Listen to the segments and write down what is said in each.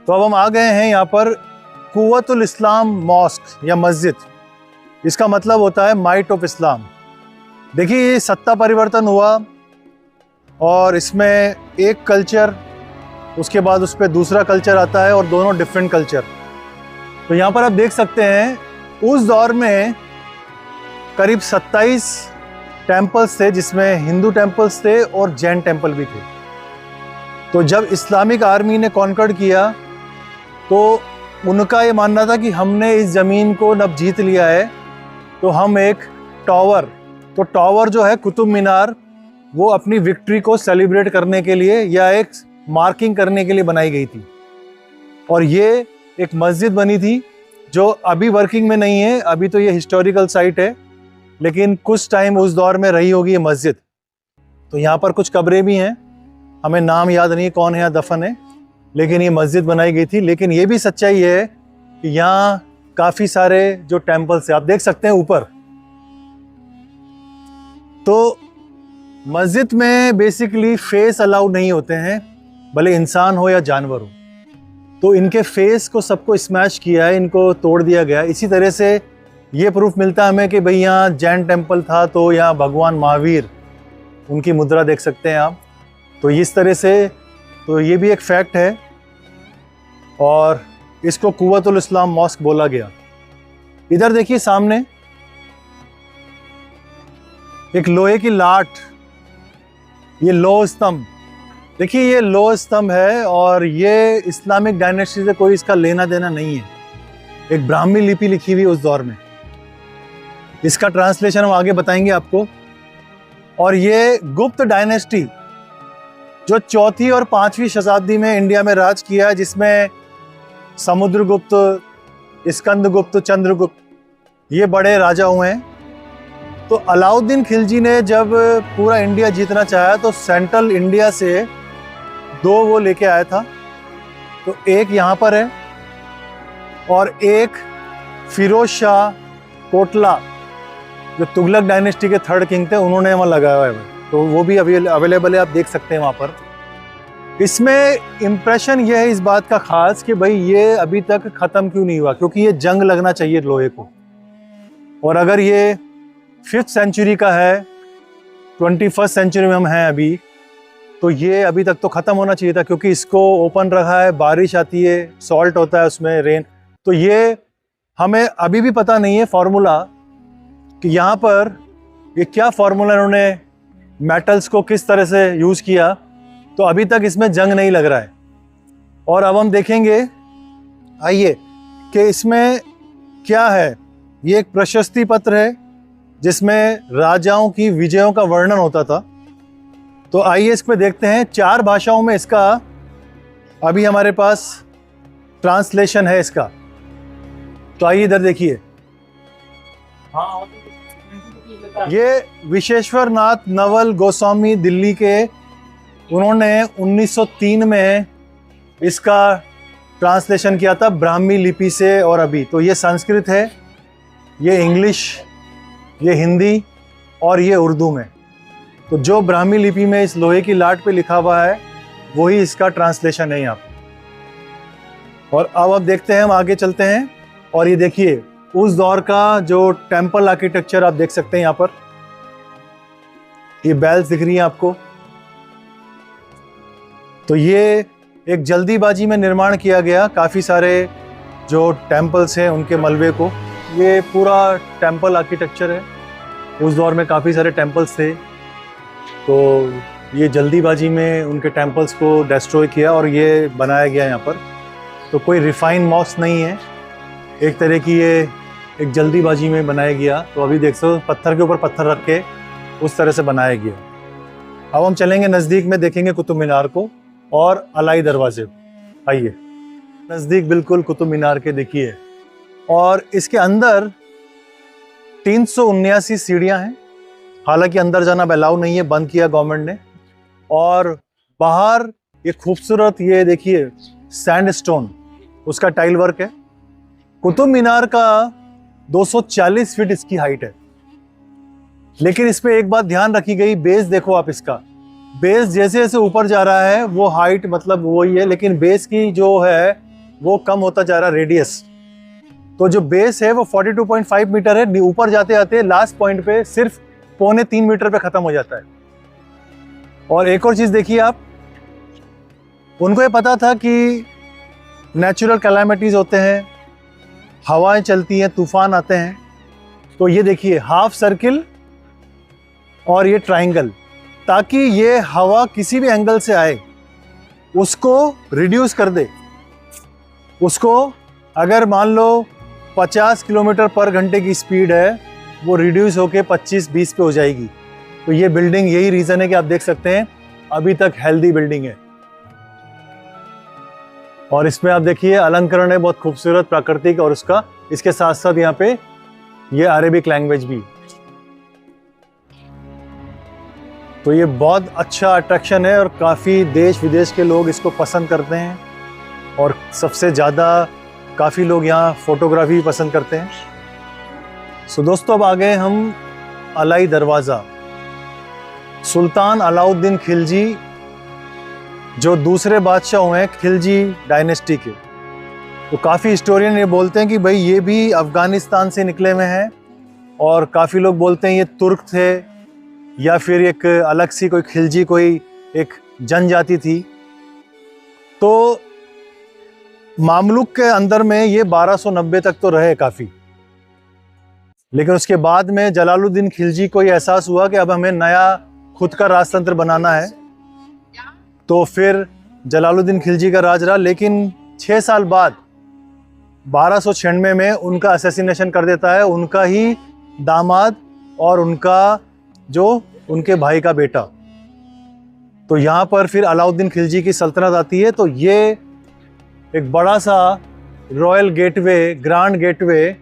तो अब हम आ गए हैं यहाँ पर कुव्वतुल इस्लाम मॉस्क या मस्जिद। इसका मतलब होता है माइट ऑफ इस्लाम। देखिए ये सत्ता परिवर्तन हुआ और इसमें एक कल्चर, उसके बाद उस पर दूसरा कल्चर आता है और दोनों डिफरेंट कल्चर। तो यहाँ पर आप देख सकते हैं उस दौर में करीब 27 टेम्पल्स थे, जिसमें हिंदू टेम्पल्स थे और जैन टेम्पल भी थे। तो जब इस्लामिक आर्मी ने कॉन्कर्ड किया तो उनका ये मानना था कि हमने इस ज़मीन को अब जीत लिया है, तो हम एक टावर जो है कुतुब मीनार, वो अपनी विक्ट्री को सेलिब्रेट करने के लिए या एक मार्किंग करने के लिए बनाई गई थी। और ये एक मस्जिद बनी थी जो अभी वर्किंग में नहीं है, अभी तो ये हिस्टोरिकल साइट है, लेकिन कुछ टाइम उस दौर में रही होगी ये मस्जिद। तो यहाँ पर कुछ कब्रें भी हैं, हमें नाम याद नहीं कौन है यहाँ दफन है, लेकिन ये मस्जिद बनाई गई थी। लेकिन ये भी सच्चाई है कि यहाँ काफ़ी सारे जो टेम्पल्स हैं, आप देख सकते हैं ऊपर। तो मस्जिद में बेसिकली फेस अलाउ नहीं होते हैं, भले इंसान हो या जानवर हो। तो इनके फेस को सबको स्मैश किया है, इनको तोड़ दिया गया। इसी तरह से ये प्रूफ मिलता है हमें कि भाई यहाँ जैन टेम्पल था, तो यहाँ भगवान महावीर, उनकी मुद्रा देख सकते हैं आप। तो इस तरह से तो ये भी एक फैक्ट है और इसको कुव्वतुल इस्लाम मॉस्क बोला गया। इधर देखिए सामने एक लोहे की लाट, ये लोह स्तंभ, देखिए ये लोह स्तंभ है और ये इस्लामिक डायनेस्टी से कोई इसका लेना देना नहीं है। एक ब्राह्मी लिपि लिखी हुई उस दौर में, इसका ट्रांसलेशन हम आगे बताएंगे आपको। और ये गुप्त डायनेस्टी जो 4वीं और 5वीं शताब्दी में इंडिया में राज किया, जिसमें समुद्रगुप्त, स्कंदगुप्त, चंद्रगुप्त, ये बड़े राजा हुए हैं। तो अलाउद्दीन खिलजी ने जब पूरा इंडिया जीतना चाहा तो सेंट्रल इंडिया से 2 वो लेके आया था। तो एक यहाँ पर है और एक फिरोज शाह कोटला, जो तुगलक डायनेस्टी के 3rd किंग थे, उन्होंने वहाँ लगाया हुआ है। तो वो भी अवेलेबल है, आप देख सकते हैं वहाँ पर। इसमें इम्प्रेशन ये है इस बात का खास कि भाई ये अभी तक ख़त्म क्यों नहीं हुआ, क्योंकि ये जंग लगना चाहिए लोहे को। और अगर ये 5th सेंचुरी का है, 21st सेंचुरी में हम हैं अभी, तो ये अभी तक तो ख़त्म होना चाहिए था, क्योंकि इसको ओपन रखा है, बारिश आती है, सॉल्ट होता है उसमें, रेन। तो ये हमें अभी भी पता नहीं है फार्मूला कि यहाँ पर ये क्या फार्मूला इन्होंने मेटल्स को किस तरह से यूज़ किया। तो अभी तक इसमें जंग नहीं लग रहा है। और अब हम देखेंगे, आइए, कि इसमें क्या है। ये एक प्रशस्ति पत्र है जिसमें राजाओं की विजयों का वर्णन होता था। तो आइए इस पे देखते हैं। 4 भाषाओं में इसका अभी हमारे पास ट्रांसलेशन है इसका। तो आइए इधर देखिए, ये विश्वेश्वर नाथ नवल गोस्वामी दिल्ली के, उन्होंने 1903 में इसका ट्रांसलेशन किया था ब्राह्मी लिपि से। और अभी तो ये संस्कृत है, ये इंग्लिश, ये हिंदी और ये उर्दू में। तो जो ब्राह्मी लिपि में इस लोहे की लाट पे लिखा हुआ है वही इसका ट्रांसलेशन है यहाँ पे। और अब देखते हैं, हम आगे चलते हैं। और ये देखिए उस दौर का जो टेम्पल आर्किटेक्चर आप देख सकते हैं यहाँ पर, ये बेल्स दिख रही हैं आपको। तो ये एक जल्दीबाजी में निर्माण किया गया, काफ़ी सारे जो टेम्पल्स हैं उनके मलबे को। ये पूरा टेम्पल आर्किटेक्चर है, उस दौर में काफ़ी सारे टेम्पल्स थे, तो ये जल्दीबाजी में उनके टेम्पल्स को डिस्ट्रॉय किया और ये बनाया गया यहाँ पर। तो कोई रिफाइन मॉस्क नहीं है, एक तरह की ये एक जल्दीबाजी में बनाया गया। तो अभी देख सकते हो पत्थर के ऊपर पत्थर रख के उस तरह से बनाया गया। अब हम चलेंगे नज़दीक में, देखेंगे कुतुब मीनार को और अलाई दरवाजे। आइए नज़दीक बिल्कुल कुतुब मीनार के देखिए। और इसके अंदर 379 सीढ़ियाँ हैं, हालांकि अंदर जाना अलाउ नहीं है, बंद किया गवर्नमेंट ने। और बाहर ये खूबसूरत, ये देखिए सैंडस्टोन, उसका टाइल वर्क है। कुतुब मीनार का 240 फीट इसकी हाइट है। लेकिन इस पे एक बात ध्यान रखी गई, बेस देखो आप, इसका बेस जैसे जैसे ऊपर जा रहा है वो हाइट मतलब वही है, लेकिन बेस की जो है वो कम होता जा रहा रेडियस। तो जो बेस है वो 42.5 मीटर है, ऊपर जाते जाते लास्ट पॉइंट पे सिर्फ 2.25 मीटर पे खत्म हो जाता है। और एक और चीज देखिए आप, उनको ये पता था कि नेचुरल कैलामिटीज होते हैं, हवाएं चलती हैं, तूफान आते हैं, तो ये देखिए हाफ सर्किल और ये ट्रायंगल, ताकि ये हवा किसी भी एंगल से आए उसको रिड्यूस कर दे। उसको अगर मान लो 50 किलोमीटर पर घंटे की स्पीड है, वो रिड्यूस होके 25-20 पे हो जाएगी। तो ये बिल्डिंग, यही रीजन है कि आप देख सकते हैं अभी तक हेल्दी बिल्डिंग है। और इसमें आप देखिए अलंकरण है बहुत खूबसूरत प्राकृतिक, और उसका इसके साथ साथ यहाँ पे ये अरेबिक लैंग्वेज भी। तो ये बहुत अच्छा अट्रैक्शन है और काफ़ी देश विदेश के लोग इसको पसंद करते हैं, और सबसे ज़्यादा काफ़ी लोग यहाँ फोटोग्राफी पसंद करते हैं। सो दोस्तों, अब आ गए हम अलाई दरवाज़ा। सुल्तान अलाउद्दीन खिलजी जो दूसरे बादशाह हुए हैं खिलजी डायनेस्टी के, तो काफ़ी हिस्टोरियन ये बोलते हैं कि भाई ये भी अफ़गानिस्तान से निकले हुए हैं, और काफ़ी लोग बोलते हैं ये तुर्क थे या फिर एक अलग सी कोई खिलजी कोई एक जनजाति थी। तो मामलुक के अंदर में ये 1290 तक तो रहे काफ़ी, लेकिन उसके बाद में जलालुद्दीन खिलजी को ये एहसास हुआ कि अब हमें नया खुद का राजतंत्र बनाना है, तो फिर जलालुद्दीन खिलजी का राज रहा। लेकिन 6 साल बाद 1296 में उनका असैसिनेशन कर देता है उनका ही दामाद और उनका जो उनके भाई का बेटा। तो यहाँ पर फिर अलाउद्दीन खिलजी की सल्तनत आती है। तो ये एक बड़ा सा रॉयल गेटवे, ग्रैंड गेटवे,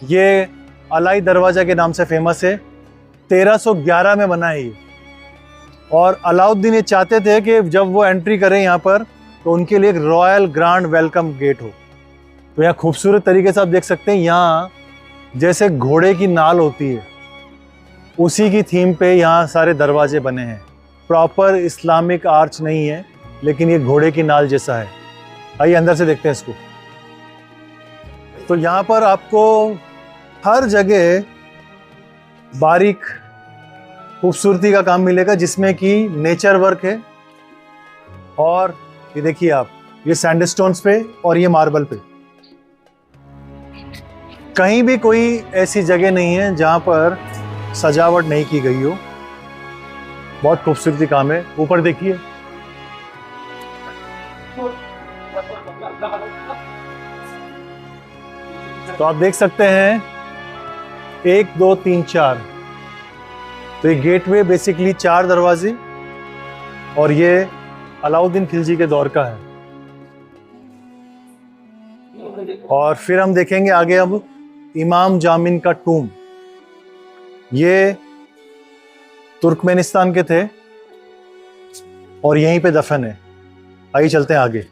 ये अलाई दरवाज़ा के नाम से फेमस है। 1311 में बना है ये, और अलाउद्दीन ये चाहते थे कि जब वो एंट्री करें यहाँ पर तो उनके लिए एक रॉयल ग्रैंड वेलकम गेट हो। तो यहाँ खूबसूरत तरीके से आप देख सकते हैं, यहाँ जैसे घोड़े की नाल होती है उसी की थीम पे यहाँ सारे दरवाजे बने हैं। प्रॉपर इस्लामिक आर्च नहीं है, लेकिन ये घोड़े की नाल जैसा है। आइए अंदर से देखते हैं इसको। तो यहाँ पर आपको हर जगह बारीक खूबसूरती का काम मिलेगा, जिसमें कि नेचर वर्क है। और ये देखिए आप, ये सैंडस्टोन्स पे और ये मार्बल पे। कहीं भी कोई ऐसी जगह नहीं है जहाँ पर सजावट नहीं की गई हो। बहुत खूबसूरती काम है। ऊपर देखिए, तो आप देख सकते हैं 1 2 3 4। तो ये गेटवे बेसिकली 4 दरवाजे, और ये अलाउद्दीन खिलजी के दौर का है। और फिर हम देखेंगे आगे अब इमाम जामिन का टूम। ये तुर्कमेनिस्तान के थे और यहीं पे दफन है। आइए चलते हैं आगे।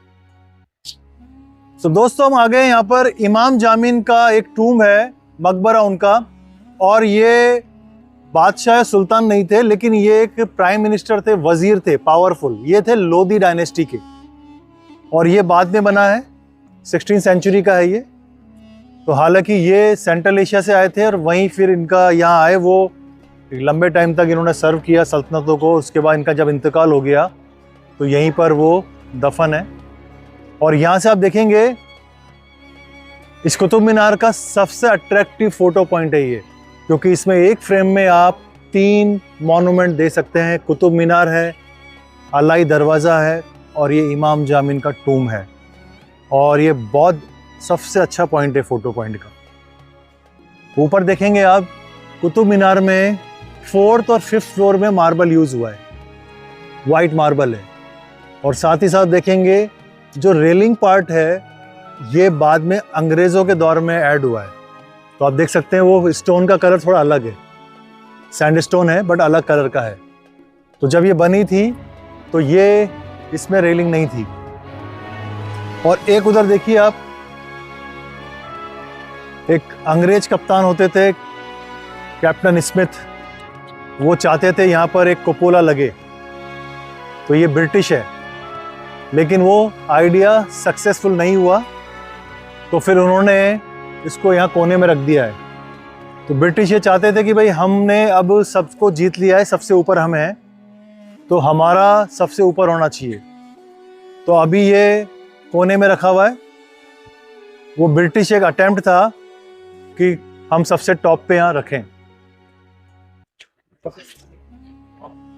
तो दोस्तों, हम आ गए यहाँ पर इमाम जामिन का एक टूम है, मकबरा उनका। और ये बादशाह सुल्तान नहीं थे, लेकिन ये एक प्राइम मिनिस्टर थे, वजीर थे, पावरफुल। ये थे लोदी डायनेस्टी के, और ये बाद में बना है, 16वीं सेंचुरी का है ये। तो हालांकि ये सेंट्रल एशिया से आए थे और वहीं फिर इनका यहाँ आए, वो लंबे टाइम तक इन्होंने सर्व किया सल्तनतों को। उसके बाद इनका जब इंतकाल हो गया तो यहीं पर वो दफन है। और यहाँ से आप देखेंगे इस कुतुब मीनार का सबसे अट्रैक्टिव फोटो पॉइंट है ये, क्योंकि इसमें एक फ्रेम में आप 3 मॉन्यूमेंट दे सकते हैं। कुतुब मीनार है, अलाई दरवाज़ा है, और ये इमाम जामिन का टूम है। और ये बहुत सबसे अच्छा पॉइंट है फोटो पॉइंट का। ऊपर देखेंगे आप, कुतुब मीनार में 4th और 5th फ्लोर में मार्बल यूज़ हुआ है, वाइट मार्बल है। और साथ ही साथ देखेंगे जो रेलिंग पार्ट है ये बाद में अंग्रेज़ों के दौर में ऐड हुआ है। तो आप देख सकते हैं वो स्टोन का कलर थोड़ा अलग है, सैंडस्टोन है बट अलग कलर का है। तो जब ये बनी थी तो ये इसमें रेलिंग नहीं थी। और एक उधर देखिए आप, एक अंग्रेज कप्तान होते थे कैप्टन स्मिथ, वो चाहते थे यहाँ पर एक कुपोला लगे। तो ये ब्रिटिश है, लेकिन वो आइडिया सक्सेसफुल नहीं हुआ। तो फिर उन्होंने इसको यहाँ कोने में रख दिया है। तो ब्रिटिश ये चाहते थे कि भाई हमने अब सबको जीत लिया है, सबसे ऊपर हम हैं, तो हमारा सबसे ऊपर होना चाहिए। तो अभी ये कोने में रखा हुआ है। वो ब्रिटिश एक अटेम्प्ट था कि हम सबसे टॉप पे यहाँ रखें।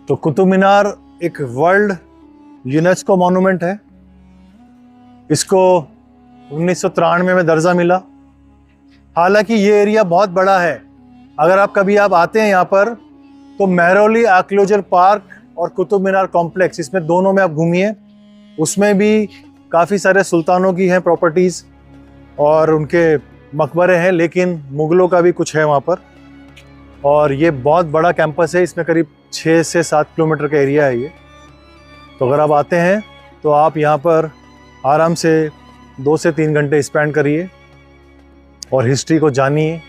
तो कुतुब मीनार एक वर्ल्ड यूनेस्को मॉन्यूमेंट है। इसको 1993 में दर्जा मिला। हालांकि ये एरिया बहुत बड़ा है। अगर आप कभी आते हैं यहाँ पर तो मेहरौली आर्कियोलॉजिकल पार्क और कुतुब मीनार कॉम्प्लेक्स, इसमें दोनों में आप घूमिए। उसमें भी काफ़ी सारे सुल्तानों की हैं प्रॉपर्टीज़ और उनके मकबरे हैं, लेकिन मुग़लों का भी कुछ है वहाँ पर। और ये बहुत बड़ा कैंपस है, इसमें करीब 6 से 7 किलोमीटर का एरिया है ये। तो अगर आप आते हैं तो आप यहाँ पर आराम से 2 से 3 घंटे स्पेंड करिए और हिस्ट्री को जानिए।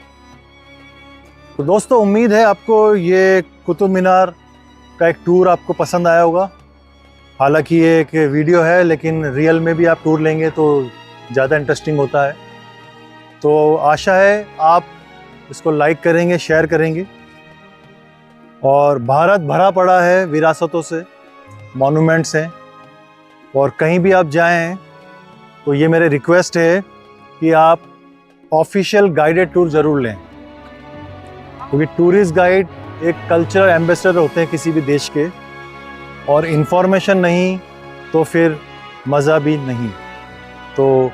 तो दोस्तों, उम्मीद है आपको ये कुतुब मीनार का एक टूर आपको पसंद आया होगा। हालांकि ये एक वीडियो है, लेकिन रियल में भी आप टूर लेंगे तो ज़्यादा इंटरेस्टिंग होता है। तो आशा है आप इसको लाइक करेंगे, शेयर करेंगे। और भारत भरा पड़ा है विरासतों से, मॉन्यूमेंट्स हैं, और कहीं भी आप जाएं तो ये मेरे रिक्वेस्ट है कि आप ऑफिशियल गाइडेड टूर ज़रूर लें, क्योंकि टूरिस्ट गाइड एक कल्चरल एम्बेसडर होते हैं किसी भी देश के, और इन्फॉर्मेशन नहीं तो फिर मज़ा भी नहीं। तो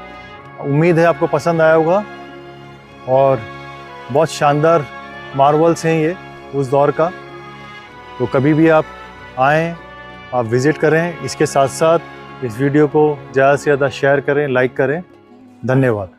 उम्मीद है आपको पसंद आया होगा। और बहुत शानदार मार्वल्स हैं ये उस दौर का। तो कभी भी आप आएँ, आप विज़िट करें। इसके साथ साथ इस वीडियो को ज़्यादा से ज़्यादा शेयर करें, लाइक करें। धन्यवाद।